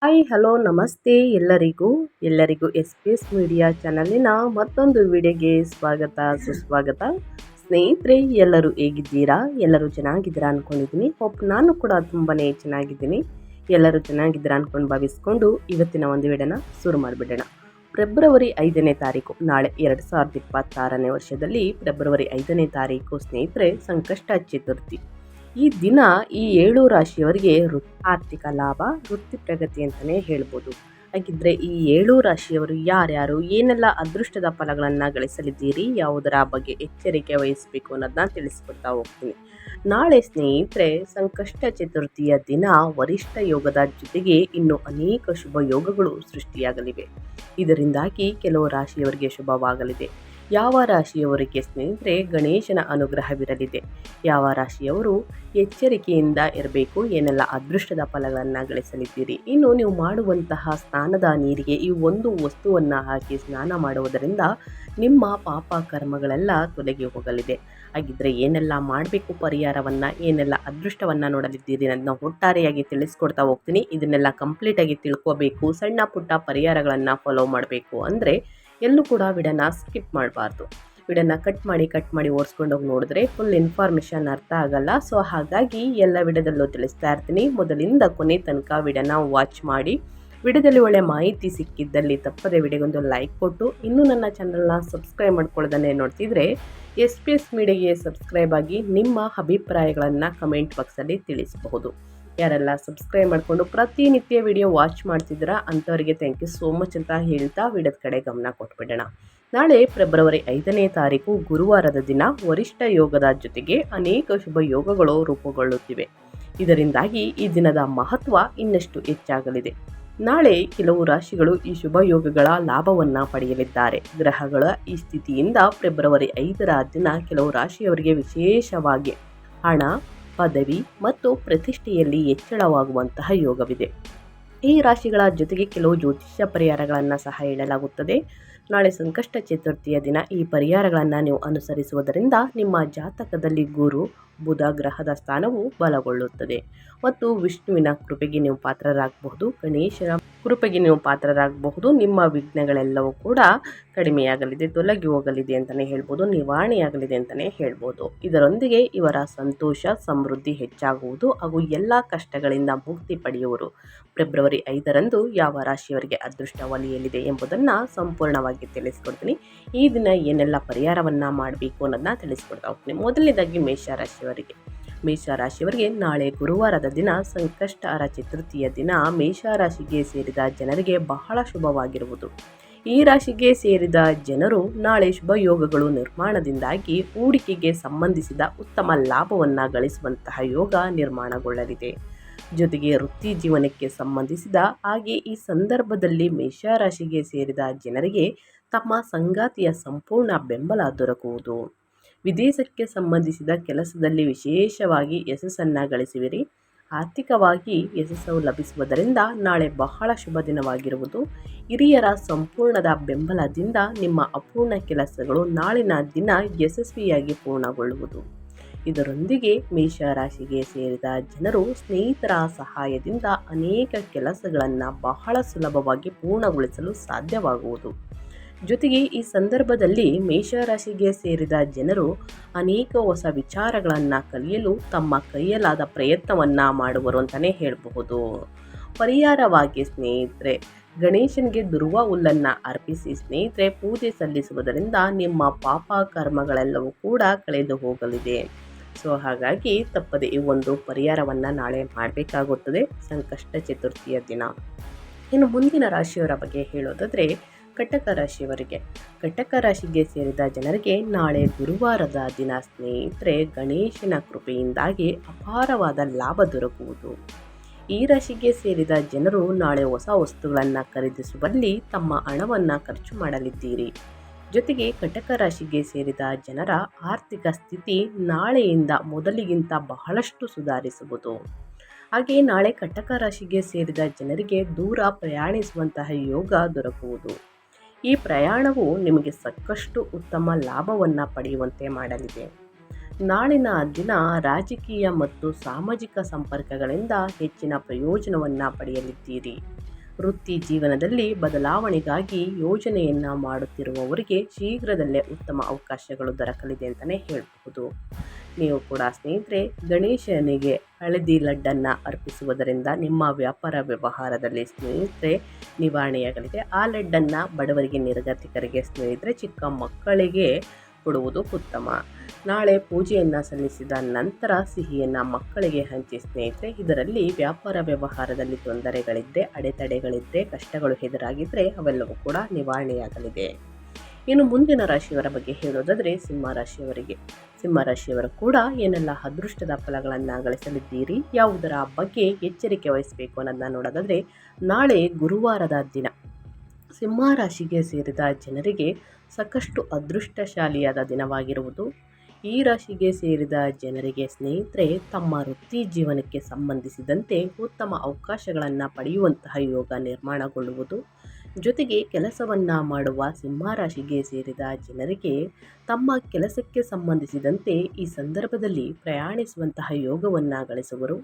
Hi hello ನಮಸ್ತೆ ಎಲ್ಲರಿಗೂ S P S media ಚಾನಲಿನ ಮತ್ತೊಂದು ವಿಡಿಯೋಗೆ ಸ್ವಾಗತ ಸುಸ್ವಾಗತ. ಸ್ನೇಹಿತರೆ, ಎಲ್ಲರೂ ಹೇಗಿದ್ದೀರಾ? ಎಲ್ಲರೂ ಚೆನ್ನಾಗಿದ್ದೀರಾ ಅಂದ್ಕೊಂಡಿದ್ದೀನಿ. ನಾನು ಕೂಡ ತುಂಬಾ ಚೆನ್ನಾಗಿದ್ದೀನಿ. ಎಲ್ಲರೂ ಚೆನ್ನಾಗಿದ್ದೀರಾ ಅಂದ್ಕೊಂಡು ಭಾವಿಸ್ಕೊಂಡು ಇವತ್ತಿನ ಒಂದು ವಿಡಿಯೋನ ಶುರು ಮಾಡಿಬಿಡೋಣ. ಫೆಬ್ರವರಿ 5ನೇ ತಾರೀಕು, ನಾಳೆ 2026ನೇ ವರ್ಷದಲ್ಲಿ ಫೆಬ್ರವರಿ 5ನೇ ತಾರೀಕು ಸ್ನೇಹಿತರೆ, ಸಂಕಷ್ಟ ಚತುರ್ಥಿ. ಈ ದಿನ ಈ 7 ರಾಶಿಯವರಿಗೆ ಆರ್ಥಿಕ ಲಾಭ, ವೃತ್ತಿ ಪ್ರಗತಿ ಅಂತಲೇ ಹೇಳ್ಬೋದು. ಹಾಗಿದ್ರೆ ಈ 7 ರಾಶಿಯವರು ಯಾರ್ಯಾರು, ಏನೆಲ್ಲ ಅದೃಷ್ಟದ ಫಲಗಳನ್ನು ಗಳಿಸಲಿದ್ದೀರಿ, ಯಾವುದರ ಬಗ್ಗೆ ಎಚ್ಚರಿಕೆ ವಹಿಸಬೇಕು ಅನ್ನೋದನ್ನ ತಿಳಿಸ್ಕೊಡ್ತಾ ಹೋಗ್ತೀನಿ. ನಾಳೆ ಸ್ನೇಹಿತರೆ, ಸಂಕಷ್ಟ ಚತುರ್ಥಿಯ ದಿನ ವರಿಷ್ಠ ಯೋಗದ ಜೊತೆಗೆ ಇನ್ನು ಅನೇಕ ಶುಭ ಯೋಗಗಳು ಸೃಷ್ಟಿಯಾಗಲಿವೆ. ಇದರಿಂದಾಗಿ ಕೆಲವು ರಾಶಿಯವರಿಗೆ ಶುಭವಾಗಲಿದೆ. ಯಾವ ರಾಶಿಯವರಿಗೆ ಸ್ನೇಹಿತರೆ ಗಣೇಶನ ಅನುಗ್ರಹವಿರಲಿದೆ, ಯಾವ ರಾಶಿಯವರು ಎಚ್ಚರಿಕೆಯಿಂದ ಇರಬೇಕು, ಏನೆಲ್ಲ ಅದೃಷ್ಟದ ಫಲಗಳನ್ನು ಗಳಿಸಲಿದ್ದೀರಿ. ಇನ್ನು ನೀವು ಮಾಡುವಂತಹ ಸ್ನಾನದ ನೀರಿಗೆ ಈ ಒಂದು ವಸ್ತುವನ್ನು ಹಾಕಿ ಸ್ನಾನ ಮಾಡುವುದರಿಂದ ನಿಮ್ಮ ಪಾಪ ಕರ್ಮಗಳೆಲ್ಲ ತೊಲಗಿ ಹೋಗಲಿದೆ. ಹಾಗಿದ್ರೆ ಏನೆಲ್ಲ ಮಾಡಬೇಕು, ಪರಿಹಾರವನ್ನು, ಏನೆಲ್ಲ ಅದೃಷ್ಟವನ್ನು ನೋಡಲಿದ್ದೀರಿ ಅನ್ನೋದನ್ನ ಒಟ್ಟಾರೆಯಾಗಿ ತಿಳಿಸ್ಕೊಡ್ತಾ ಹೋಗ್ತೀನಿ. ಇದನ್ನೆಲ್ಲ ಕಂಪ್ಲೀಟಾಗಿ ತಿಳ್ಕೋಬೇಕು, ಸಣ್ಣ ಪುಟ್ಟ ಪರಿಹಾರಗಳನ್ನು ಫಾಲೋ ಮಾಡಬೇಕು ಅಂದರೆ ಎಲ್ಲೂ ಕೂಡ ವಿಡಿಯೋನ ಸ್ಕಿಪ್ ಮಾಡಬಾರ್ದು. ವಿಡಿಯೋನ ಕಟ್ ಮಾಡಿ ಓಡಿಸ್ಕೊಂಡೋಗಿ ನೋಡಿದ್ರೆ ಫುಲ್ ಇನ್ಫಾರ್ಮೇಷನ್ ಅರ್ಥ ಆಗಲ್ಲ. ಸೊ ಹಾಗಾಗಿ ಎಲ್ಲ ವಿಡಿಯೋದಲ್ಲೂ ತಿಳಿಸ್ತಾ ಇರ್ತೀನಿ. ಮೊದಲಿಂದ ಕೊನೆ ತನಕ ವಿಡಿಯೋನ ವಾಚ್ ಮಾಡಿ. ವಿಡಿಯೋದಲ್ಲಿ ಒಳ್ಳೆ ಮಾಹಿತಿ ಸಿಕ್ಕಿದ್ದಲ್ಲಿ ತಪ್ಪದೆ ವಿಡಿಯೋಗೊಂದು ಲೈಕ್ ಕೊಟ್ಟು, ಇನ್ನೂ ನನ್ನ ಚಾನಲ್ನ ಸಬ್ಸ್ಕ್ರೈಬ್ ಮಾಡ್ಕೊಳ್ಳೋದನ್ನೇ ನೋಡ್ತಿದ್ರೆ ಎಸ್ ಪಿ ಎಸ್ ಮೀಡಿಯಾಗೆ ಸಬ್ಸ್ಕ್ರೈಬ್ ಆಗಿ ನಿಮ್ಮ ಅಭಿಪ್ರಾಯಗಳನ್ನು ಕಮೆಂಟ್ ಬಾಕ್ಸಲ್ಲಿ ತಿಳಿಸಬಹುದು. ಯಾರೆಲ್ಲ ಸಬ್ಸ್ಕ್ರೈಬ್ ಮಾಡಿಕೊಂಡು ಪ್ರತಿನಿತ್ಯ ವಿಡಿಯೋ ವಾಚ್ ಮಾಡ್ತಿದ್ದೀರಾ ಅಂಥವರಿಗೆ ಥ್ಯಾಂಕ್ ಯು ಸೋ ಮಚ್ ಅಂತ ಹೇಳ್ತಾ ವಿಡಿಯೋದ ಕಡೆ ಗಮನ ಕೊಟ್ಬಿಡೋಣ. ನಾಳೆ ಫೆಬ್ರವರಿ 5ನೇ ತಾರೀಕು ಗುರುವಾರದ ದಿನ ವರಿಷ್ಠ ಯೋಗದ ಜೊತೆಗೆ ಅನೇಕ ಶುಭ ಯೋಗಗಳು ರೂಪುಗೊಳ್ಳುತ್ತಿವೆ. ಇದರಿಂದಾಗಿ ಈ ದಿನದ ಮಹತ್ವ ಇನ್ನಷ್ಟು ಹೆಚ್ಚಾಗಲಿದೆ. ನಾಳೆ ಕೆಲವು ರಾಶಿಗಳು ಈ ಶುಭ ಯೋಗಗಳ ಲಾಭವನ್ನು ಪಡೆಯಲಿದ್ದಾರೆ. ಗ್ರಹಗಳ ಈ ಸ್ಥಿತಿಯಿಂದ ಫೆಬ್ರವರಿ 5ರ ದಿನ ಕೆಲವು ರಾಶಿಯವರಿಗೆ ವಿಶೇಷವಾಗಿ ಹಣ, ಪದವಿ ಮತ್ತು ಪ್ರತಿಷ್ಠೆಯಲ್ಲಿ ಹೆಚ್ಚಳವಾಗುವಂತಹ ಯೋಗವಿದೆ. ಈ ರಾಶಿಗಳ ಜೊತೆಗೆ ಕೆಲವು ಜ್ಯೋತಿಷ್ಯ ಪರಿಹಾರಗಳನ್ನು ಸಹ ಹೇಳಲಾಗುತ್ತದೆ. ನಾಳೆ ಸಂಕಷ್ಟ ಚತುರ್ಥಿಯ ದಿನ ಈ ಪರಿಹಾರಗಳನ್ನು ನೀವು ಅನುಸರಿಸುವುದರಿಂದ ನಿಮ್ಮ ಜಾತಕದಲ್ಲಿ ಗುರು, ಬುಧ ಗ್ರಹದ ಸ್ಥಾನವು ಬಲಗೊಳ್ಳುತ್ತದೆ ಮತ್ತು ವಿಷ್ಣುವಿನ ಕೃಪೆಗೆ ನೀವು ಪಾತ್ರರಾಗಬಹುದು, ಗಣೇಶನ ಕೃಪೆಗೆ ನೀವು ಪಾತ್ರರಾಗಬಹುದು. ನಿಮ್ಮ ವಿಘ್ನಗಳೆಲ್ಲವೂ ಕೂಡ ಕಡಿಮೆಯಾಗಲಿದೆ, ತೊಲಗಿ ಹೋಗಲಿದೆ ಅಂತಲೇ ಹೇಳ್ಬೋದು, ನಿವಾರಣೆಯಾಗಲಿದೆ ಅಂತಲೇ ಹೇಳ್ಬೋದು. ಇದರೊಂದಿಗೆ ಇವರ ಸಂತೋಷ, ಸಮೃದ್ಧಿ ಹೆಚ್ಚಾಗುವುದು ಹಾಗೂ ಎಲ್ಲ ಕಷ್ಟಗಳಿಂದ ಮುಕ್ತಿ ಪಡೆಯುವರು. ಫೆಬ್ರವರಿ 5ರಂದು ಯಾವ ರಾಶಿಯವರಿಗೆ ಅದೃಷ್ಟ ಒಲಿಯಲಿದೆ ಎಂಬುದನ್ನು ಸಂಪೂರ್ಣವಾಗಿ ತಿಳಿಸ್ಕೊಡ್ತೀನಿ. ಈ ದಿನ ಏನೆಲ್ಲ ಪರಿಹಾರವನ್ನು ಮಾಡಬೇಕು ಅನ್ನೋದನ್ನ ತಿಳಿಸ್ಕೊಡ್ತಾ ಹೋಗ್ತೀನಿ. ಮೊದಲನೇದಾಗಿ ಮೇಷರಾಶಿಯವರಿಗೆ ನಾಳೆ ಗುರುವಾರದ ದಿನ ಸಂಕಷ್ಟಹರ ಚತುರ್ಥಿಯ ದಿನ ಮೇಷರಾಶಿಗೆ ಸೇರಿದ ಜನರಿಗೆ ಬಹಳ ಶುಭವಾಗಿರುವುದು. ಈ ರಾಶಿಗೆ ಸೇರಿದ ಜನರು ನಾಳೆ ಶುಭ ಯೋಗಗಳು ನಿರ್ಮಾಣದಿಂದಾಗಿ ಹೂಡಿಕೆಗೆ ಸಂಬಂಧಿಸಿದ ಉತ್ತಮ ಲಾಭವನ್ನು ಗಳಿಸುವಂತಹ ಯೋಗ ನಿರ್ಮಾಣಗೊಳ್ಳಲಿದೆ. ಜೊತೆಗೆ ವೃತ್ತಿ ಜೀವನಕ್ಕೆ ಸಂಬಂಧಿಸಿದ ಹಾಗೆ ಈ ಸಂದರ್ಭದಲ್ಲಿ ಮೇಷರಾಶಿಗೆ ಸೇರಿದ ಜನರಿಗೆ ತಮ್ಮ ಸಂಗಾತಿಯ ಸಂಪೂರ್ಣ ಬೆಂಬಲ ದೊರಕುವುದು. ವಿದೇಶಕ್ಕೆ ಸಂಬಂಧಿಸಿದ ಕೆಲಸದಲ್ಲಿ ವಿಶೇಷವಾಗಿ ಯಶಸ್ಸನ್ನು ಗಳಿಸುವಿರಿ. ಆರ್ಥಿಕವಾಗಿ ಯಶಸ್ಸು ಲಭಿಸುವುದರಿಂದ ನಾಳೆ ಬಹಳ ಶುಭ ದಿನವಾಗಿರುವುದು. ಹಿರಿಯರ ಸಂಪೂರ್ಣದ ಬೆಂಬಲದಿಂದ ನಿಮ್ಮ ಅಪೂರ್ಣ ಕೆಲಸಗಳು ನಾಳಿನ ದಿನ ಯಶಸ್ವಿಯಾಗಿ ಪೂರ್ಣಗೊಳ್ಳುವುದು. ಇದರೊಂದಿಗೆ ಮೇಷರಾಶಿಗೆ ಸೇರಿದ ಜನರು ಸ್ನೇಹಿತರ ಸಹಾಯದಿಂದ ಅನೇಕ ಕೆಲಸಗಳನ್ನು ಬಹಳ ಸುಲಭವಾಗಿ ಪೂರ್ಣಗೊಳಿಸಲು ಸಾಧ್ಯವಾಗುವುದು. ಜೊತೆಗೆ ಈ ಸಂದರ್ಭದಲ್ಲಿ ಮೇಷರಾಶಿಗೆ ಸೇರಿದ ಜನರು ಅನೇಕ ಹೊಸ ವಿಚಾರಗಳನ್ನು ಕಲಿಯಲು ತಮ್ಮ ಕೈಯಲ್ಲಾದ ಪ್ರಯತ್ನವನ್ನು ಮಾಡುವರು ಅಂತಲೇ ಹೇಳಬಹುದು. ಪರಿಹಾರವಾಗಿ ಸ್ನೇಹಿತರೆ, ಗಣೇಶನಿಗೆ ದುರ್ವಾ ಹುಲ್ಲನ್ನು ಅರ್ಪಿಸಿ ಸ್ನೇಹಿತರೆ ಪೂಜೆ ಸಲ್ಲಿಸುವುದರಿಂದ ನಿಮ್ಮ ಪಾಪ ಕರ್ಮಗಳೆಲ್ಲವೂ ಕೂಡ ಕಳೆದು ಹೋಗಲಿದೆ. ಸೊ ಹಾಗಾಗಿ ತಪ್ಪದೆ ಈ ಒಂದು ಪರಿಹಾರವನ್ನು ನಾಳೆ ಮಾಡಬೇಕಾಗುತ್ತದೆ ಸಂಕಷ್ಟ ಚತುರ್ಥಿಯ ದಿನ. ಇನ್ನು ಮುಂದಿನ ರಾಶಿಯವರ ಬಗ್ಗೆ ಹೇಳೋದಾದರೆ ಕಟಕ ರಾಶಿಗೆ ಸೇರಿದ ಜನರಿಗೆ ನಾಳೆ ಗುರುವಾರದ ದಿನ ಸ್ನೇಹಿತರೆ ಗಣೇಶನ ಕೃಪೆಯಿಂದಾಗಿ ಅಪಾರವಾದ ಲಾಭ ದೊರಕುವುದು. ಈ ರಾಶಿಗೆ ಸೇರಿದ ಜನರು ನಾಳೆ ಹೊಸ ವಸ್ತುಗಳನ್ನು ಖರೀದಿಸುವಲ್ಲಿ ತಮ್ಮ ಹಣವನ್ನು ಖರ್ಚು ಮಾಡಲಿದ್ದೀರಿ. ಜೊತೆಗೆ ಕಟಕ ರಾಶಿಗೆ ಸೇರಿದ ಜನರ ಆರ್ಥಿಕ ಸ್ಥಿತಿ ನಾಳೆಯಿಂದ ಮೊದಲಿಗಿಂತ ಬಹಳಷ್ಟು ಸುಧಾರಿಸುವುದು. ಹಾಗೆ ನಾಳೆ ಕಟಕ ರಾಶಿಗೆ ಸೇರಿದ ಜನರಿಗೆ ದೂರ ಪ್ರಯಾಣಿಸುವಂತಹ ಯೋಗ ದೊರಕುವುದು. ಈ ಪ್ರಯಾಣವು ನಿಮಗೆ ಸಾಕಷ್ಟು ಉತ್ತಮ ಲಾಭವನ್ನು ಪಡೆಯುವಂತೆ ಮಾಡಲಿದೆ. ನಾಳಿನ ದಿನ ರಾಜಕೀಯ ಮತ್ತು ಸಾಮಾಜಿಕ ಸಂಪರ್ಕಗಳಿಂದ ಹೆಚ್ಚಿನ ಪ್ರಯೋಜನವನ್ನು ಪಡೆಯಲಿದ್ದೀರಿ. ವೃತ್ತಿ ಜೀವನದಲ್ಲಿ ಬದಲಾವಣೆಗಾಗಿ ಯೋಜನೆಯನ್ನು ಮಾಡುತ್ತಿರುವವರಿಗೆ ಶೀಘ್ರದಲ್ಲೇ ಉತ್ತಮ ಅವಕಾಶಗಳು ದೊರಕಲಿದೆ ಅಂತಲೇ ಹೇಳಬಹುದು. ನೀವು ಕೂಡ ಸ್ನೇಹಿತರೆ ಗಣೇಶನಿಗೆ ಹಳದಿ ಲಡ್ಡನ್ನು ಅರ್ಪಿಸುವುದರಿಂದ ನಿಮ್ಮ ವ್ಯಾಪಾರ ವ್ಯವಹಾರದಲ್ಲಿ ಸ್ನೇಹಿತರೆ ನಿವಾರಣೆಯಾಗಲಿದೆ. ಆ ಲಡ್ಡನ್ನು ಬಡವರಿಗೆ, ನಿರ್ಗತಿಕರಿಗೆ, ಸ್ನೇಹಿತರೆ ಚಿಕ್ಕ ಮಕ್ಕಳಿಗೆ ಕೊಡುವುದು ಉತ್ತಮ. ನಾಳೆ ಪೂಜೆಯನ್ನು ಸಲ್ಲಿಸಿದ ನಂತರ ಸಿಹಿಯನ್ನು ಮಕ್ಕಳಿಗೆ ಹಂಚಿ ಸ್ನೇಹಿತರೆ. ಇದರಲ್ಲಿ ವ್ಯಾಪಾರ ವ್ಯವಹಾರದಲ್ಲಿ ತೊಂದರೆಗಳಿದ್ದರೆ, ಅಡೆತಡೆಗಳಿದ್ದರೆ, ಕಷ್ಟಗಳು ಎದುರಾಗಿದ್ದರೆ ಅವೆಲ್ಲವೂ ಕೂಡ ನಿವಾರಣೆಯಾಗಲಿದೆ. ಇನ್ನು ಮುಂದಿನ ರಾಶಿಯವರ ಬಗ್ಗೆ ಹೇಳೋದಾದರೆ ಸಿಂಹರಾಶಿಯವರು ಕೂಡ ಏನೆಲ್ಲ ಅದೃಷ್ಟದ ಫಲಗಳನ್ನು ಗಳಿಸಲಿದ್ದೀರಿ, ಯಾವುದರ ಬಗ್ಗೆ ಎಚ್ಚರಿಕೆ ವಹಿಸಬೇಕು ಅನ್ನೋದನ್ನ ನೋಡೋದಾದರೆ, ನಾಳೆ ಗುರುವಾರದ ದಿನ ಸಿಂಹರಾಶಿಗೆ ಸೇರಿದ ಜನರಿಗೆ ಸಾಕಷ್ಟು ಅದೃಷ್ಟಶಾಲಿಯಾದ ದಿನವಾಗಿರುವುದು. ಈ ರಾಶಿಗೆ ಸೇರಿದ ಜನರಿಗೆ ಸ್ನೇಹಿತರೆ ತಮ್ಮ ವೃತ್ತಿ ಜೀವನಕ್ಕೆ ಸಂಬಂಧಿಸಿದಂತೆ ಉತ್ತಮ ಅವಕಾಶಗಳನ್ನು ಪಡೆಯುವಂತಹ ಯೋಗ ನಿರ್ಮಾಣಗೊಳ್ಳುವುದು. ಜೊತೆಗೆ ಕೆಲಸವನ್ನು ಮಾಡುವ ಸಿಂಹರಾಶಿಗೆ ಸೇರಿದ ಜನರಿಗೆ ತಮ್ಮ ಕೆಲಸಕ್ಕೆ ಸಂಬಂಧಿಸಿದಂತೆ ಈ ಸಂದರ್ಭದಲ್ಲಿ ಪ್ರಯಾಣಿಸುವಂತಹ ಯೋಗವನ್ನು ಗಳಿಸುವರು.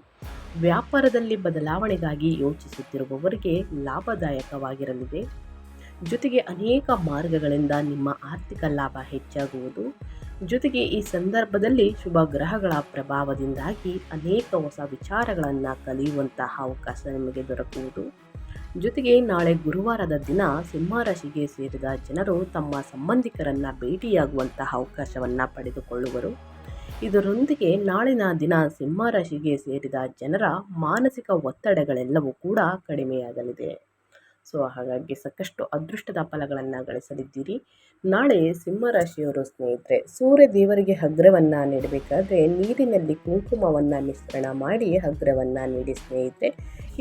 ವ್ಯಾಪಾರದಲ್ಲಿ ಬದಲಾವಣೆಗಾಗಿ ಯೋಚಿಸುತ್ತಿರುವವರಿಗೆ ಲಾಭದಾಯಕವಾಗಿರಲಿದೆ. ಜೊತೆಗೆ ಅನೇಕ ಮಾರ್ಗಗಳಿಂದ ನಿಮ್ಮ ಆರ್ಥಿಕ ಲಾಭ ಹೆಚ್ಚಾಗುವುದು. ಜೊತೆಗೆ ಈ ಸಂದರ್ಭದಲ್ಲಿ ಶುಭ ಗ್ರಹಗಳ ಪ್ರಭಾವದಿಂದಾಗಿ ಅನೇಕ ಹೊಸ ವಿಚಾರಗಳನ್ನು ಕಲಿಯುವಂತಹ ಅವಕಾಶ ನಿಮಗೆ ದೊರಕುವುದು. ಜೊತೆಗೆ ನಾಳೆ ಗುರುವಾರದ ದಿನ ಸಿಂಹರಾಶಿಗೆ ಸೇರಿದ ಜನರು ತಮ್ಮ ಸಂಬಂಧಿಕರನ್ನು ಭೇಟಿಯಾಗುವಂತಹ ಅವಕಾಶವನ್ನು ಪಡೆದುಕೊಳ್ಳುವರು. ಇದರೊಂದಿಗೆ ನಾಳಿನ ದಿನ ಸಿಂಹರಾಶಿಗೆ ಸೇರಿದ ಜನರ ಮಾನಸಿಕ ಒತ್ತಡಗಳೆಲ್ಲವೂ ಕೂಡ ಕಡಿಮೆಯಾಗಲಿದೆ. ಹಾಗಾಗಿ ಸಾಕಷ್ಟು ಅದೃಷ್ಟದ ಫಲಗಳನ್ನು ಗಳಿಸಲಿದ್ದೀರಿ. ನಾಳೆ ಸಿಂಹರಾಶಿಯವರು ಸ್ನೇಹಿತರೆ ಸೂರ್ಯ ದೇವರಿಗೆ ಅಗ್ರವನ್ನು ನೀಡಬೇಕಾದ್ರೆ ನೀರಿನಲ್ಲಿ ಕುಂಕುಮವನ್ನು ಮಿಶ್ರಣ ಮಾಡಿ ಅಗ್ರವನ್ನು ನೀಡಿ ಸ್ನೇಹಿತರೆ.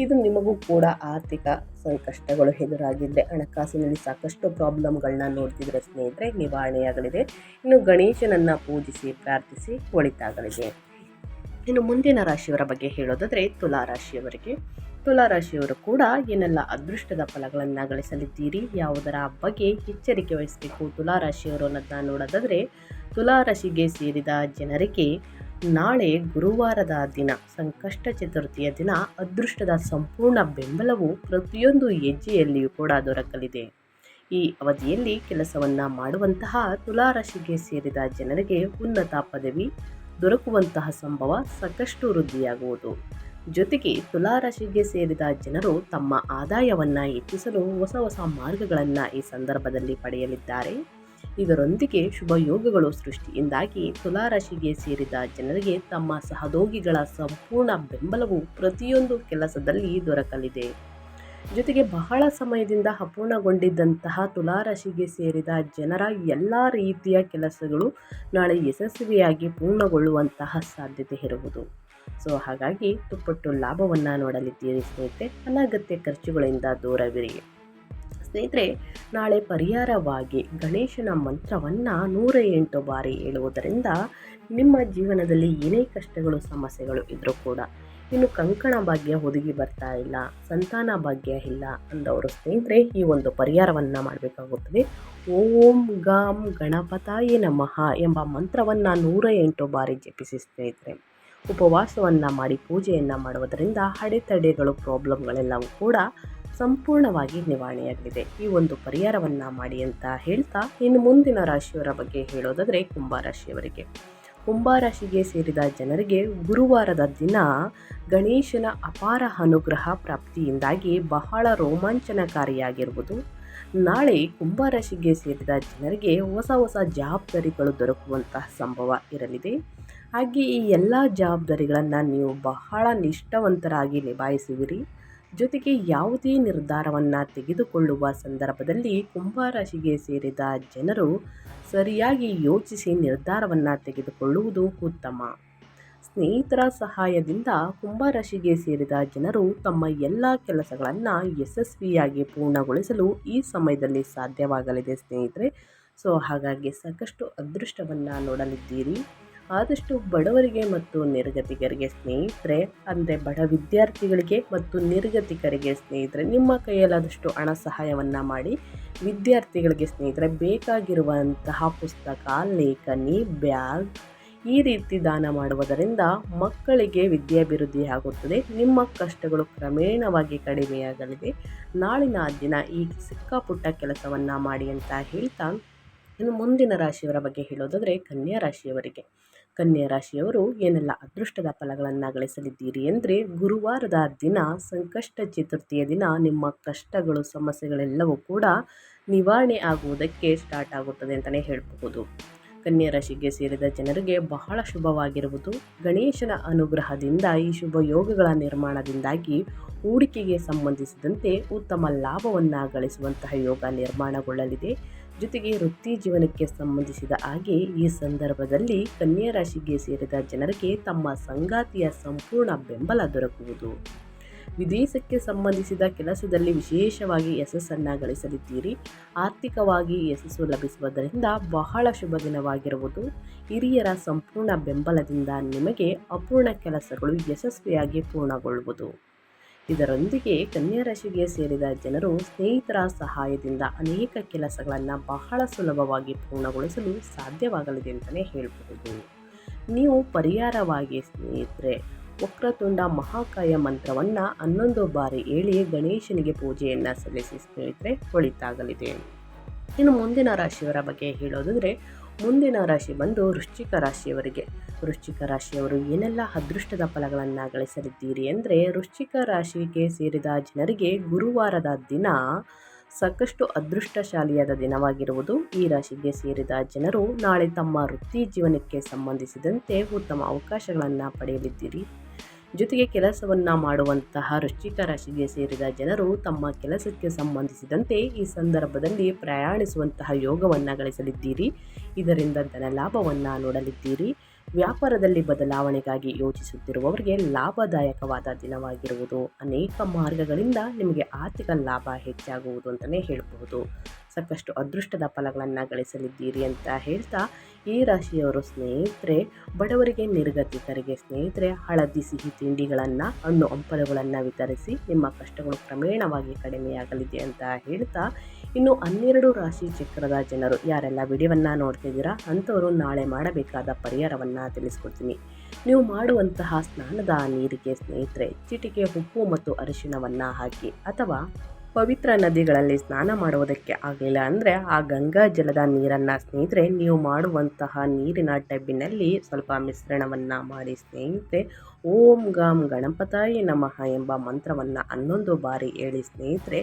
ಇದು ನಿಮಗೂ ಕೂಡ ಆರ್ಥಿಕ ಸಂಕಷ್ಟಗಳು ಎದುರಾಗಿದ್ದರೆ, ಹಣಕಾಸಿನಲ್ಲಿ ಸಾಕಷ್ಟು ಪ್ರಾಬ್ಲಮ್ಗಳನ್ನ ನೋಡ್ತಿದ್ರೆ ಸ್ನೇಹಿತರೆ ನಿವಾರಣೆಯಾಗಲಿದೆ. ಇನ್ನು ಗಣೇಶನನ್ನು ಪೂಜಿಸಿ ಪ್ರಾರ್ಥಿಸಿ ಒಳಿತಾಗಲಿದೆ. ಇನ್ನು ಮುಂದಿನ ರಾಶಿಯವರ ಬಗ್ಗೆ ಹೇಳೋದಾದರೆ ತುಲಾರಾಶಿಯವರು ಕೂಡ ಏನೆಲ್ಲ ಅದೃಷ್ಟದ ಫಲಗಳನ್ನು ಗಳಿಸಲಿದ್ದೀರಿ, ಯಾವುದರ ಬಗ್ಗೆ ಎಚ್ಚರಿಕೆ ವಹಿಸಬೇಕು ತುಲಾರಾಶಿಯವರು ಅನ್ನೋದನ್ನ ನೋಡೋದಾದರೆ, ತುಲಾರಾಶಿಗೆ ಸೇರಿದ ಜನರಿಗೆ ನಾಳೆ ಗುರುವಾರದ ದಿನ ಸಂಕಷ್ಟ ಚತುರ್ಥಿಯ ದಿನ ಅದೃಷ್ಟದ ಸಂಪೂರ್ಣ ಬೆಂಬಲವು ಪ್ರತಿಯೊಂದು ಹೆಜ್ಜೆಯಲ್ಲಿಯೂ ಕೂಡ ದೊರಕಲಿದೆ. ಈ ಅವಧಿಯಲ್ಲಿ ಕೆಲಸವನ್ನು ಮಾಡುವಂತಹ ತುಲಾರಾಶಿಗೆ ಸೇರಿದ ಜನರಿಗೆ ಉನ್ನತ ಪದವಿ ದೊರಕುವಂತಹ ಸಂಭವ ಸಾಕಷ್ಟು ವೃದ್ಧಿಯಾಗುವುದು. ಜೊತೆಗೆ ತುಲಾರಾಶಿಗೆ ಸೇರಿದ ಜನರು ತಮ್ಮ ಆದಾಯವನ್ನು ಹೆಚ್ಚಿಸಲು ಹೊಸ ಹೊಸ ಮಾರ್ಗಗಳನ್ನು ಈ ಸಂದರ್ಭದಲ್ಲಿ ಪಡೆಯಲಿದ್ದಾರೆ. ಇದರೊಂದಿಗೆ ಶುಭ ಯೋಗಗಳು ಸೃಷ್ಟಿಯಿಂದಾಗಿ ತುಲಾರಾಶಿಗೆ ಸೇರಿದ ಜನರಿಗೆ ತಮ್ಮ ಸಹೋದ್ಯೋಗಿಗಳ ಸಂಪೂರ್ಣ ಬೆಂಬಲವು ಪ್ರತಿಯೊಂದು ಕೆಲಸದಲ್ಲಿ ದೊರಕಲಿದೆ. ಜೊತೆಗೆ ಬಹಳ ಸಮಯದಿಂದ ಅಪೂರ್ಣಗೊಂಡಿದ್ದಂತಹ ತುಲಾರಾಶಿಗೆ ಸೇರಿದ ಜನರ ಎಲ್ಲ ರೀತಿಯ ಕೆಲಸಗಳು ನಾಳೆ ಯಶಸ್ವಿಯಾಗಿ ಪೂರ್ಣಗೊಳ್ಳುವಂತಹ ಸಾಧ್ಯತೆ ಇರುವುದು. ಹಾಗಾಗಿ ದುಪ್ಪಟ್ಟು ಲಾಭವನ್ನು ನೋಡಲಿದ್ದೀರಿ ಸ್ನೇಹಿತರೆ. ಅನಗತ್ಯ ಖರ್ಚುಗಳಿಂದ ದೂರವಿರಿ ಸ್ನೇಹಿತರೆ. ನಾಳೆ ಪರಿಹಾರವಾಗಿ ಗಣೇಶನ ಮಂತ್ರವನ್ನು 108 ಬಾರಿ ಹೇಳುವುದರಿಂದ ನಿಮ್ಮ ಜೀವನದಲ್ಲಿ ಏನೇ ಕಷ್ಟಗಳು ಸಮಸ್ಯೆಗಳು ಇದ್ರೂ ಕೂಡ, ಇನ್ನು ಕಂಕಣ ಭಾಗ್ಯ ಒದಗಿ ಬರ್ತಾ ಇಲ್ಲ, ಸಂತಾನ ಭಾಗ್ಯ ಇಲ್ಲ ಅಂದವರು ಸ್ನೇಹಿತರೆ ಈ ಒಂದು ಪರಿಹಾರವನ್ನು ಮಾಡಬೇಕಾಗುತ್ತದೆ. ಓಂ ಗಾಂ ಗಣಪತಾಯ ನಮಃ ಎಂಬ ಮಂತ್ರವನ್ನು 108 ಬಾರಿ ಜಪಿಸಿ ಸ್ನೇಹಿತರೆ. ಉಪವಾಸವನ್ನು ಮಾಡಿ ಪೂಜೆಯನ್ನು ಮಾಡುವುದರಿಂದ ಅಡೆತಡೆಗಳು ಪ್ರಾಬ್ಲಮ್ಗಳೆಲ್ಲವೂ ಕೂಡ ಸಂಪೂರ್ಣವಾಗಿ ನಿವಾರಣೆಯಾಗಲಿದೆ. ಈ ಒಂದು ಪರಿಹಾರವನ್ನು ಮಾಡಿ ಅಂತ ಹೇಳ್ತಾ, ಇನ್ನು ಮುಂದಿನ ರಾಶಿಯವರ ಬಗ್ಗೆ ಹೇಳೋದಾದರೆ ಕುಂಭರಾಶಿಗೆ ಸೇರಿದ ಜನರಿಗೆ ಗುರುವಾರದ ದಿನ ಗಣೇಶನ ಅಪಾರ ಅನುಗ್ರಹ ಪ್ರಾಪ್ತಿಯಿಂದಾಗಿ ಬಹಳ ರೋಮಾಂಚನಕಾರಿಯಾಗಿರುವುದು. ನಾಳೆ ಕುಂಭರಾಶಿಗೆ ಸೇರಿದ ಜನರಿಗೆ ಹೊಸ ಹೊಸ ಜವಾಬ್ದಾರಿಗಳು ದೊರಕುವಂತಹ ಸಂಭವ ಇರಲಿದೆ. ಹಾಗೆ ಈ ಎಲ್ಲ ಜವಾಬ್ದಾರಿಗಳನ್ನು ನೀವು ಬಹಳ ನಿಷ್ಠಾವಂತರಾಗಿ ನಿಭಾಯಿಸುವಿರಿ. ಜೊತೆಗೆ ಯಾವುದೇ ನಿರ್ಧಾರವನ್ನು ತೆಗೆದುಕೊಳ್ಳುವ ಸಂದರ್ಭದಲ್ಲಿ ಕುಂಭರಾಶಿಗೆ ಸೇರಿದ ಜನರು ಸರಿಯಾಗಿ ಯೋಚಿಸಿ ನಿರ್ಧಾರವನ್ನು ತೆಗೆದುಕೊಳ್ಳುವುದು ಉತ್ತಮ. ಸ್ನೇಹಿತರ ಸಹಾಯದಿಂದ ಕುಂಭರಾಶಿಗೆ ಸೇರಿದ ಜನರು ತಮ್ಮ ಎಲ್ಲ ಕೆಲಸಗಳನ್ನು ಯಶಸ್ವಿಯಾಗಿ ಪೂರ್ಣಗೊಳಿಸಲು ಈ ಸಮಯದಲ್ಲಿ ಸಾಧ್ಯವಾಗಲಿದೆ ಸ್ನೇಹಿತರೆ. ಹಾಗಾಗಿ ಸಾಕಷ್ಟು ಅದೃಷ್ಟವನ್ನು ನೋಡಲಿದ್ದೀರಿ. ಆದಷ್ಟು ಬಡವರಿಗೆ ಮತ್ತು ನಿರ್ಗತಿಕರಿಗೆ ಸ್ನೇಹಿತರೆ, ಅಂದರೆ ಬಡ ವಿದ್ಯಾರ್ಥಿಗಳಿಗೆ ಮತ್ತು ನಿರ್ಗತಿಕರಿಗೆ ಸ್ನೇಹಿತರೆ ನಿಮ್ಮ ಕೈಯಲ್ಲಾದಷ್ಟು ಹಣ ಸಹಾಯವನ್ನು ಮಾಡಿ. ವಿದ್ಯಾರ್ಥಿಗಳಿಗೆ ಸ್ನೇಹಿತರೆ ಬೇಕಾಗಿರುವಂತಹ ಪುಸ್ತಕ, ಲೇಖನಿ, ಬ್ಯಾಗ್ ಈ ರೀತಿ ದಾನ ಮಾಡುವುದರಿಂದ ಮಕ್ಕಳಿಗೆ ವಿದ್ಯಾಭಿವೃದ್ಧಿ ಆಗುತ್ತದೆ. ನಿಮ್ಮ ಕಷ್ಟಗಳು ಕ್ರಮೇಣವಾಗಿ ಕಡಿಮೆಯಾಗಲಿದೆ. ನಾಳಿನ ದಿನ ಈ ಸಿಕ್ಕಾಪುಟ್ಟ ಕೆಲಸವನ್ನು ಮಾಡಿ ಅಂತ ಹೇಳ್ತಾ, ಇನ್ನು ಮುಂದಿನ ರಾಶಿಯವರ ಬಗ್ಗೆ ಹೇಳೋದಾದರೆ ಕನ್ಯಾ ರಾಶಿಯವರಿಗೆ. ಕನ್ಯಾ ರಾಶಿಯವರು ಏನೆಲ್ಲ ಅದೃಷ್ಟದ ಫಲಗಳನ್ನು ಗಳಿಸಲಿದ್ದೀರಿ ಅಂದರೆ, ಗುರುವಾರದ ದಿನ ಸಂಕಷ್ಟ ಚತುರ್ಥಿಯ ದಿನ ನಿಮ್ಮ ಕಷ್ಟಗಳು ಸಮಸ್ಯೆಗಳೆಲ್ಲವೂ ಕೂಡ ನಿವಾರಣೆ ಆಗುವುದಕ್ಕೆ ಸ್ಟಾರ್ಟ್ ಆಗುತ್ತದೆ ಅಂತಲೇ ಹೇಳಬಹುದು. ಕನ್ಯಾ ರಾಶಿಗೆ ಸೇರಿದ ಜನರಿಗೆ ಬಹಳ ಶುಭವಾಗಿರುವುದು. ಗಣೇಶನ ಅನುಗ್ರಹದಿಂದ ಈ ಶುಭ ಯೋಗಗಳ ನಿರ್ಮಾಣದಿಂದಾಗಿ ಹೂಡಿಕೆಗೆ ಸಂಬಂಧಿಸಿದಂತೆ ಉತ್ತಮ ಲಾಭವನ್ನು ಗಳಿಸುವಂತಹ ಯೋಗ ನಿರ್ಮಾಣಗೊಳ್ಳಲಿದೆ. ಜೊತೆಗೆ ವೃತ್ತಿ ಜೀವನಕ್ಕೆ ಸಂಬಂಧಿಸಿದ ಹಾಗೆ ಈ ಸಂದರ್ಭದಲ್ಲಿ ಕನ್ಯಾ ರಾಶಿಗೆ ಸೇರಿದ ಜನರಿಗೆ ತಮ್ಮ ಸಂಗಾತಿಯ ಸಂಪೂರ್ಣ ಬೆಂಬಲ ದೊರಕುವುದು. ವಿದೇಶಕ್ಕೆ ಸಂಬಂಧಿಸಿದ ಕೆಲಸದಲ್ಲಿ ವಿಶೇಷವಾಗಿ ಯಶಸ್ಸನ್ನು ಗಳಿಸಲಿದ್ದೀರಿ. ಆರ್ಥಿಕವಾಗಿ ಯಶಸ್ಸು ಲಭಿಸುವುದರಿಂದ ಬಹಳ ಶುಭ ದಿನವಾಗಿರುವುದು. ಹಿರಿಯರ ಸಂಪೂರ್ಣ ಬೆಂಬಲದಿಂದ ನಿಮಗೆ ಅಪೂರ್ಣ ಕೆಲಸಗಳು ಯಶಸ್ವಿಯಾಗಿ ಪೂರ್ಣಗೊಳ್ಳುವುದು. ಇದರೊಂದಿಗೆ ಕನ್ಯಾ ರಾಶಿಗೆ ಸೇರಿದ ಜನರು ಸ್ನೇಹಿತರ ಸಹಾಯದಿಂದ ಅನೇಕ ಕೆಲಸಗಳನ್ನು ಬಹಳ ಸುಲಭವಾಗಿ ಪೂರ್ಣಗೊಳಿಸಲು ಸಾಧ್ಯವಾಗಲಿದೆ ಅಂತಲೇ ಹೇಳಬಹುದು. ನೀವು ಪರಿಹಾರವಾಗಿ ಸ್ನೇಹಿತರೆ ವಕ್ರತುಂಡ ಮಹಾಕಾಯ ಮಂತ್ರವನ್ನು 11 ಬಾರಿ ಹೇಳಿ ಗಣೇಶನಿಗೆ ಪೂಜೆಯನ್ನು ಸಲ್ಲಿಸಿ ಸ್ನೇಹಿತರೆ ಒಳಿತಾಗಲಿದೆ. ಇನ್ನು ಮುಂದಿನ ರಾಶಿಯವರ ಬಗ್ಗೆ ಹೇಳೋದಾದರೆ, ಮುಂದಿನ ರಾಶಿ ಬಂದು ವೃಶ್ಚಿಕ ರಾಶಿಯವರಿಗೆ. ವೃಶ್ಚಿಕ ರಾಶಿಯವರು ಏನೆಲ್ಲ ಅದೃಷ್ಟದ ಫಲಗಳನ್ನು ಗಳಿಸಲಿದ್ದೀರಿ ಅಂದರೆ, ವೃಶ್ಚಿಕ ರಾಶಿಗೆ ಸೇರಿದ ಜನರಿಗೆ ಗುರುವಾರದ ದಿನ ಸಾಕಷ್ಟು ಅದೃಷ್ಟಶಾಲಿಯಾದ ದಿನವಾಗಿರುವುದು. ಈ ರಾಶಿಗೆ ಸೇರಿದ ಜನರು ನಾಳೆ ತಮ್ಮ ವೃತ್ತಿ ಜೀವನಕ್ಕೆ ಸಂಬಂಧಿಸಿದಂತೆ ಉತ್ತಮ ಅವಕಾಶಗಳನ್ನು ಪಡೆಯಲಿದ್ದೀರಿ. ಜೊತೆಗೆ ಕೆಲಸವನ್ನು ಮಾಡುವಂತಹ ವೃಶ್ಚಿಕ ರಾಶಿಗೆ ಸೇರಿದ ಜನರು ತಮ್ಮ ಕೆಲಸಕ್ಕೆ ಸಂಬಂಧಿಸಿದಂತೆ ಈ ಸಂದರ್ಭದಲ್ಲಿ ಪ್ರಯಾಣಿಸುವಂತಹ ಯೋಗವನ್ನು ಗಳಿಸಲಿದ್ದೀರಿ. ಇದರಿಂದ ಧನಲಾಭವನ್ನು ನೋಡಲಿದ್ದೀರಿ. ವ್ಯಾಪಾರದಲ್ಲಿ ಬದಲಾವಣೆಗಾಗಿ ಯೋಚಿಸುತ್ತಿರುವವರಿಗೆ ಲಾಭದಾಯಕವಾದ ದಿನವಾಗಿರುವುದು. ಅನೇಕ ಮಾರ್ಗಗಳಿಂದ ನಿಮಗೆ ಆರ್ಥಿಕ ಲಾಭ ಹೆಚ್ಚಾಗುವುದು ಅಂತಲೇ ಹೇಳಬಹುದು. ಸಾಕಷ್ಟು ಅದೃಷ್ಟದ ಫಲಗಳನ್ನು ಗಳಿಸಲಿದ್ದೀರಿ ಅಂತ ಹೇಳ್ತಾ, ಈ ರಾಶಿಯವರು ಸ್ನೇಹಿತರೆ ಬಡವರಿಗೆ, ನಿರ್ಗತಿಕರಿಗೆ ಸ್ನೇಹಿತರೆ ಹಳದಿ ಸಿಹಿ ತಿಂಡಿಗಳನ್ನು, ಹಣ್ಣು ಹಂಪಲುಗಳನ್ನು ವಿತರಿಸಿ ನಿಮ್ಮ ಕಷ್ಟಗಳು ಕ್ರಮೇಣವಾಗಿ ಕಡಿಮೆಯಾಗಲಿದೆ ಅಂತ ಹೇಳ್ತಾ, ಇನ್ನು 12 ರಾಶಿ ಚಕ್ರದ ಜನರು ಯಾರೆಲ್ಲ ವಿಡಿಯೋವನ್ನು ನೋಡ್ತಿದ್ದೀರಾ ಅಂಥವರು ನಾಳೆ ಮಾಡಬೇಕಾದ ಪರಿಹಾರವನ್ನು ತಿಳಿಸ್ಕೊಡ್ತೀನಿ. ನೀವು ಮಾಡುವಂತಹ ಸ್ನಾನದ ನೀರಿಗೆ ಸ್ನೇಹಿತರೆ ಚಿಟಿಕೆ ಉಪ್ಪು ಮತ್ತು ಅರಿಶಿಣವನ್ನು ಹಾಕಿ, ಅಥವಾ ಪವಿತ್ರ ನದಿಗಳಲ್ಲಿ ಸ್ನಾನ ಮಾಡುವುದಕ್ಕೆ ಆಗಲಿಲ್ಲ ಅಂದರೆ ಆ ಗಂಗಾ ಜಲದ ನೀರನ್ನು ಸ್ನೇಹಿತರೆ ನೀವು ಮಾಡುವಂತಹ ನೀರಿನ ಟಬ್ಬಿನಲ್ಲಿ ಸ್ವಲ್ಪ ಮಿಶ್ರಣವನ್ನು ಮಾಡಿ ಸ್ನೇಹಿತರೆ ಓಂ ಗಾಂ ಗಣಪತಾಯ ನಮಃ ಎಂಬ ಮಂತ್ರವನ್ನು 11 ಬಾರಿ ಹೇಳಿ ಸ್ನೇಹಿತರೆ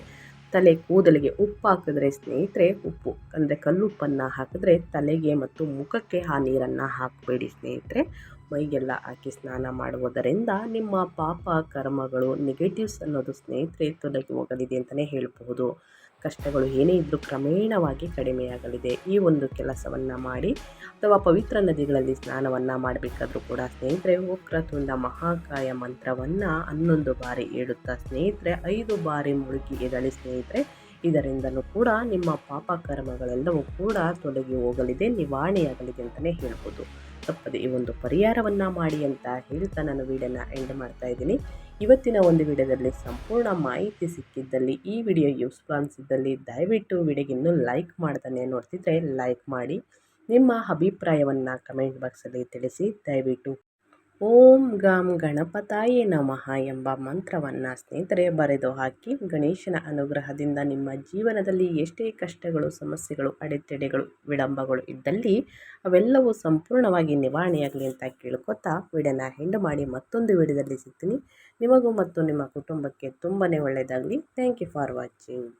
ತಲೆ ಕೂದಲಿಗೆ ಉಪ್ಪು ಹಾಕಿದ್ರೆ ಸ್ನೇಹಿತರೆ, ಉಪ್ಪು ಅಂದರೆ ಕಲ್ಲುಪ್ಪನ್ನು ಹಾಕಿದ್ರೆ ತಲೆಗೆ ಮತ್ತು ಮುಖಕ್ಕೆ ಆ ನೀರನ್ನು ಹಾಕಬೇಡಿ ಸ್ನೇಹಿತರೆ, ಮೈಗೆಲ್ಲ ಹಾಕಿ ಸ್ನಾನ ಮಾಡುವುದರಿಂದ ನಿಮ್ಮ ಪಾಪ ಕರ್ಮಗಳು ನೆಗೆಟಿವ್ಸ್ ಅನ್ನೋದು ಸ್ನೇಹಿತರೆ ತೊಲಗಿ ಹೋಗಲಿದೆ ಅಂತಲೇ ಹೇಳಬಹುದು. ಕಷ್ಟಗಳು ಏನೇ ಇದ್ದರೂ ಕ್ರಮೇಣವಾಗಿ ಕಡಿಮೆಯಾಗಲಿದೆ. ಈ ಒಂದು ಕೆಲಸವನ್ನು ಮಾಡಿ, ಅಥವಾ ಪವಿತ್ರ ನದಿಗಳಲ್ಲಿ ಸ್ನಾನವನ್ನು ಮಾಡಬೇಕಾದ್ರೂ ಕೂಡ ಸ್ನೇಹಿತರೆ ವಕ್ರತುಂಡ ಮಹಾಕಾಯ ಮಂತ್ರವನ್ನು 11 ಬಾರಿ ಹೇಳುತ್ತಾ ಸ್ನೇಹಿತರೆ 5 ಬಾರಿ ಮುಳುಗಿ ಎದಳಿ ಸ್ನೇಹಿತರೆ. ಇದರಿಂದಲೂ ಕೂಡ ನಿಮ್ಮ ಪಾಪ ಕರ್ಮಗಳೆಲ್ಲವೂ ಕೂಡ ತೊಲಗಿ ಹೋಗಲಿದೆ, ನಿವಾರಣೆಯಾಗಲಿದೆ ಅಂತಲೇ ಹೇಳ್ಬೋದು. ತಪ್ಪದೆ ಈ ಒಂದು ಪರಿಹಾರವನ್ನು ಮಾಡಿ ಅಂತ ಹೇಳ್ತಾ ನಾನು ವಿಡಿಯೋನ ಎಂಡ್ ಮಾಡ್ತಾ ಇದ್ದೀನಿ. ಇವತ್ತಿನ ಒಂದು ವಿಡಿಯೋದಲ್ಲಿ ಸಂಪೂರ್ಣ ಮಾಹಿತಿ ಸಿಕ್ಕಿದ್ದಲ್ಲಿ, ಈ ವಿಡಿಯೋ ಯೂಸ್ಫುಲ್ ಅನಿಸಿದ್ದಲ್ಲಿ ದಯವಿಟ್ಟು ವಿಡಿಯೋಗೆ ಇನ್ನೂ ಲೈಕ್ ಮಾಡ್ತಾನೆ ನೋಡ್ತಿದ್ರೆ ಲೈಕ್ ಮಾಡಿ, ನಿಮ್ಮ ಅಭಿಪ್ರಾಯವನ್ನು ಕಮೆಂಟ್ ಬಾಕ್ಸಲ್ಲಿ ತಿಳಿಸಿ. ದಯವಿಟ್ಟು ಓಂ ಗಾಂ ಗಣಪತಾಯೇ ನಮಃ ಎಂಬ ಮಂತ್ರವನ್ನು ಸ್ನೇಹಿತರೆ ಬರೆದು ಹಾಕಿ, ಗಣೇಶನ ಅನುಗ್ರಹದಿಂದ ನಿಮ್ಮ ಜೀವನದಲ್ಲಿ ಎಷ್ಟೇ ಕಷ್ಟಗಳು, ಸಮಸ್ಯೆಗಳು, ಅಡೆತಡೆಗಳು, ವಿಳಂಬಗಳು ಇದ್ದಲ್ಲಿ ಅವೆಲ್ಲವೂ ಸಂಪೂರ್ಣವಾಗಿ ನಿವಾರಣೆಯಾಗಲಿ ಅಂತ ಕೇಳ್ಕೊತಾ ವಿಡಿಯೋನ ಎಂಡ್ ಮಾಡಿ ಮತ್ತೊಂದು ವಿಡಿಯೋದಲ್ಲಿ ಸಿಗ್ತೀನಿ. ನಿಮಗೂ ಮತ್ತು ನಿಮ್ಮ ಕುಟುಂಬಕ್ಕೆ ತುಂಬಾ ಒಳ್ಳೆಯದಾಗಲಿ. Thank you for watching.